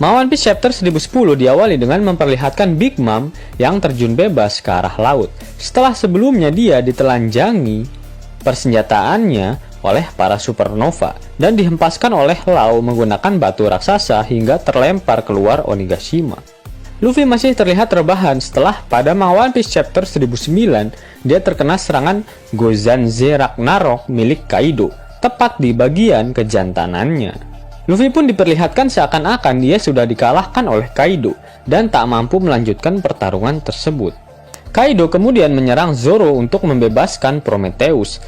One Piece Chapter 1010 diawali dengan memperlihatkan Big Mom yang terjun bebas ke arah laut. Setelah sebelumnya dia ditelanjangi persenjataannya oleh para supernova dan dihempaskan oleh Law menggunakan batu raksasa hingga terlempar keluar Onigashima. Luffy masih terlihat rebahan setelah pada One Piece Chapter 1009 dia terkena serangan Gozanze Ragnarok milik Kaido, tepat di bagian kejantanannya. Luffy pun diperlihatkan seakan-akan dia sudah dikalahkan oleh Kaido dan tak mampu melanjutkan pertarungan tersebut. Kaido kemudian menyerang Zoro untuk membebaskan Prometheus.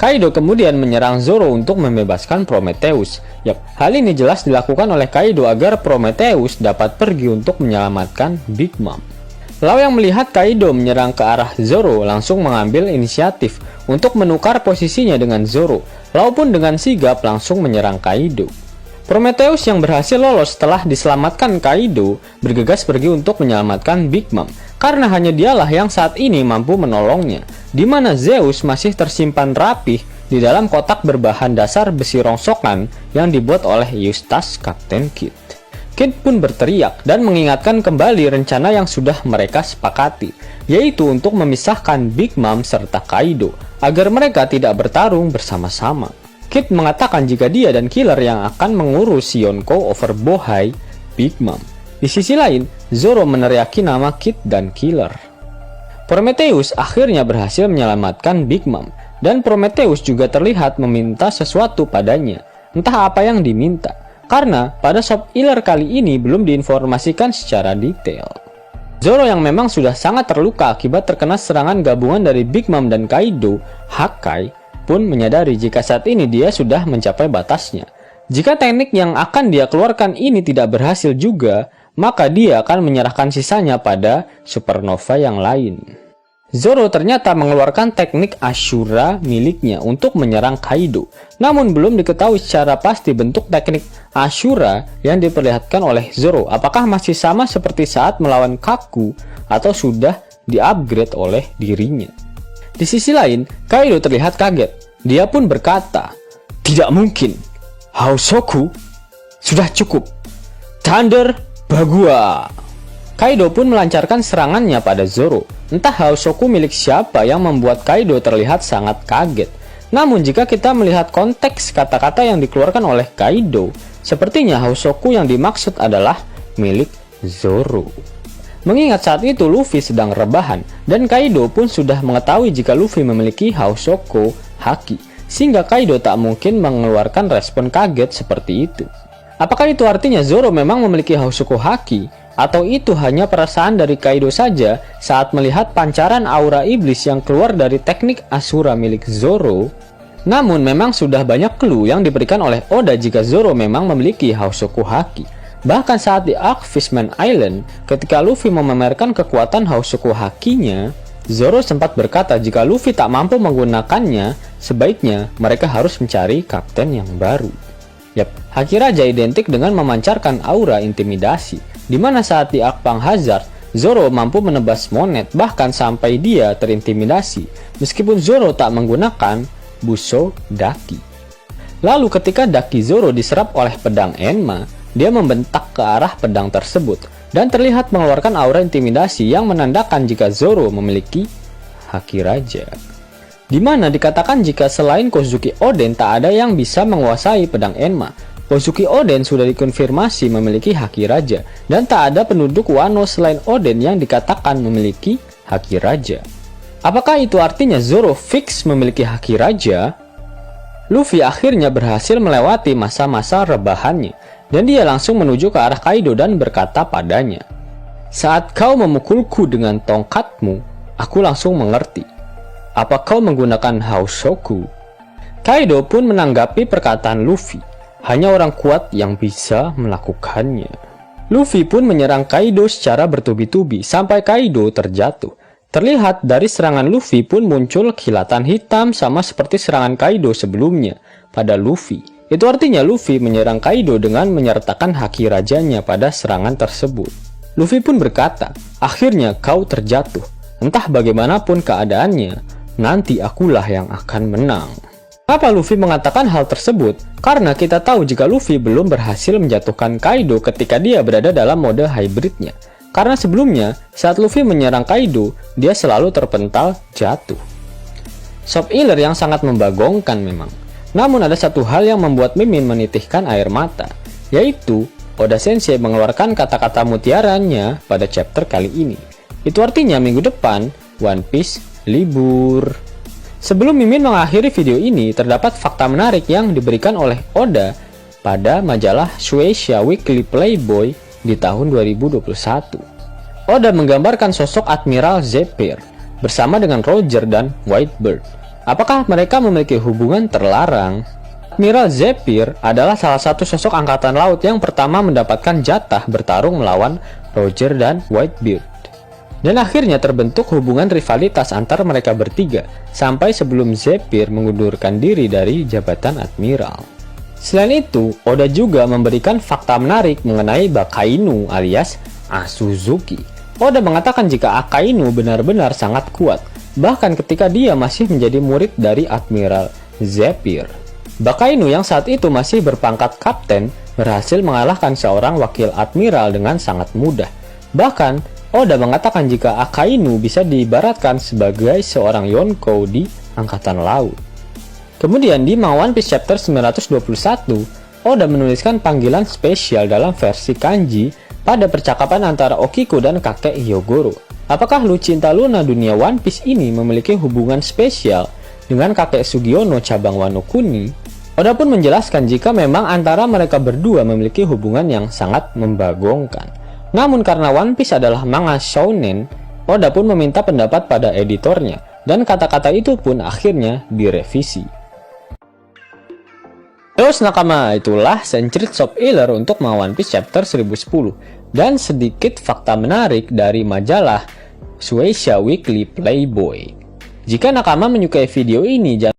Kaido kemudian menyerang Zoro untuk membebaskan Prometheus. Hal ini jelas dilakukan oleh Kaido agar Prometheus dapat pergi untuk menyelamatkan Big Mom. Law yang melihat Kaido menyerang ke arah Zoro langsung mengambil inisiatif untuk menukar posisinya dengan Zoro. Law pun dengan sigap langsung menyerang Kaido. Prometheus yang berhasil lolos setelah diselamatkan Kaido bergegas pergi untuk menyelamatkan Big Mom karena hanya dialah yang saat ini mampu menolongnya, di mana Zeus masih tersimpan rapih di dalam kotak berbahan dasar besi rongsokan yang dibuat oleh Eustace Kapten Kidd. Kidd pun berteriak dan mengingatkan kembali rencana yang sudah mereka sepakati, yaitu untuk memisahkan Big Mom serta Kaido agar mereka tidak bertarung bersama-sama. Kidd mengatakan jika dia dan Killer yang akan mengurus Yonko over Bohai Big Mom. Di sisi lain, Zoro meneriaki nama Kidd dan Killer. Prometheus akhirnya berhasil menyelamatkan Big Mom, dan Prometheus juga terlihat meminta sesuatu padanya, entah apa yang diminta. Karena pada Shop Iller kali ini belum diinformasikan secara detail. Zoro yang memang sudah sangat terluka akibat terkena serangan gabungan dari Big Mom dan Kaido, Hakai, pun menyadari jika saat ini dia sudah mencapai batasnya. Jika teknik yang akan dia keluarkan ini tidak berhasil juga, maka dia akan menyerahkan sisanya pada supernova yang lain. Zoro ternyata mengeluarkan teknik Ashura miliknya untuk menyerang Kaido. Namun belum diketahui secara pasti bentuk teknik Ashura yang diperlihatkan oleh Zoro. Apakah masih sama seperti saat melawan Kaku atau sudah di-upgrade oleh dirinya. Di sisi lain, Kaido terlihat kaget. Dia pun berkata, "Tidak mungkin. Hausoku sudah cukup. Thunder Bagua." Kaido pun melancarkan serangannya pada Zoro. Entah Hausoku milik siapa yang membuat Kaido terlihat sangat kaget. Namun jika kita melihat konteks kata-kata yang dikeluarkan oleh Kaido, sepertinya Hausoku yang dimaksud adalah milik Zoro. Mengingat saat itu Luffy sedang rebahan, dan Kaido pun sudah mengetahui jika Luffy memiliki Hausoku Haki, sehingga Kaido tak mungkin mengeluarkan respon kaget seperti itu. Apakah itu artinya Zoro memang memiliki Hausoku Haki? Atau itu hanya perasaan dari Kaido saja saat melihat pancaran aura iblis yang keluar dari teknik Ashura milik Zoro? Namun memang sudah banyak clue yang diberikan oleh Oda jika Zoro memang memiliki Hausoku Haki. Bahkan saat di Arc Fishman Island, ketika Luffy memamerkan kekuatan Hausoku Hakinya, Zoro sempat berkata jika Luffy tak mampu menggunakannya, sebaiknya mereka harus mencari kapten yang baru. Haki Raja identik dengan memancarkan aura intimidasi, di mana saat di Arc Pang Hazard, Zoro mampu menebas Monet bahkan sampai dia terintimidasi, meskipun Zoro tak menggunakan Buso Daki. Lalu ketika Daki Zoro diserap oleh pedang Enma, dia membentak ke arah pedang tersebut, dan terlihat mengeluarkan aura intimidasi yang menandakan jika Zoro memiliki Haki Raja. Di mana dikatakan jika selain Kozuki Oden tak ada yang bisa menguasai pedang Enma. Kozuki Oden sudah dikonfirmasi memiliki Haki Raja, dan tak ada penduduk Wano selain Oden yang dikatakan memiliki Haki Raja. Apakah itu artinya Zoro fix memiliki Haki Raja? Luffy akhirnya berhasil melewati masa-masa rebahannya, dan dia langsung menuju ke arah Kaido dan berkata padanya, "Saat kau memukulku dengan tongkatmu, aku langsung mengerti. Apa kau menggunakan Hausoku?" Kaido pun menanggapi perkataan Luffy. Hanya orang kuat yang bisa melakukannya. Luffy pun menyerang Kaido secara bertubi-tubi sampai Kaido terjatuh. Terlihat dari serangan Luffy pun muncul kilatan hitam sama seperti serangan Kaido sebelumnya pada Luffy. Itu artinya Luffy menyerang Kaido dengan menyertakan Haki Rajanya pada serangan tersebut. Luffy pun berkata, "Akhirnya kau terjatuh. Entah bagaimanapun keadaannya, nanti akulah yang akan menang." Kenapa Luffy mengatakan hal tersebut? Karena kita tahu jika Luffy belum berhasil menjatuhkan Kaido ketika dia berada dalam mode hybridnya. Karena sebelumnya, saat Luffy menyerang Kaido, dia selalu terpental jatuh. Soap Iller yang sangat membagongkan memang. Namun ada satu hal yang membuat Mimin menitihkan air mata, yaitu Oda Sensei mengeluarkan kata-kata mutiaranya pada chapter kali ini. Itu artinya minggu depan, One Piece libur. Sebelum Mimin mengakhiri video ini, terdapat fakta menarik yang diberikan oleh Oda pada majalah Shueisha Weekly Playboy di tahun 2021. Oda menggambarkan sosok Admiral Zephyr bersama dengan Roger dan Whitebird. Apakah mereka memiliki hubungan terlarang? Admiral Zephyr adalah salah satu sosok angkatan laut yang pertama mendapatkan jatah bertarung melawan Roger dan Whitebeard. Dan akhirnya terbentuk hubungan rivalitas antara mereka bertiga, sampai sebelum Zephyr mengundurkan diri dari jabatan Admiral. Selain itu, Oda juga memberikan fakta menarik mengenai Bakainu alias Asuzuki. Oda mengatakan jika Akainu benar-benar sangat kuat, bahkan ketika dia masih menjadi murid dari Admiral Zephyr. Bakainu yang saat itu masih berpangkat kapten, berhasil mengalahkan seorang wakil Admiral dengan sangat mudah. Bahkan, Oda mengatakan jika Akainu bisa diibaratkan sebagai seorang Yonkou di Angkatan Laut. Kemudian di One Piece Chapter 921, Oda menuliskan panggilan spesial dalam versi kanji pada percakapan antara Okiko dan kakek Hyogoro. Apakah Lucinta Luna dunia One Piece ini memiliki hubungan spesial dengan kakek Sugiono cabang Wano Kuni? Oda pun menjelaskan jika memang antara mereka berdua memiliki hubungan yang sangat membagongkan. Namun karena One Piece adalah manga shounen, Oda pun meminta pendapat pada editornya, dan kata-kata itu pun akhirnya direvisi. Terus nakama, itulah Century Soap Iller untuk manga One Piece chapter 1010, dan sedikit fakta menarik dari majalah Shueisha Weekly Playboy. Jika nakama menyukai video ini, jangan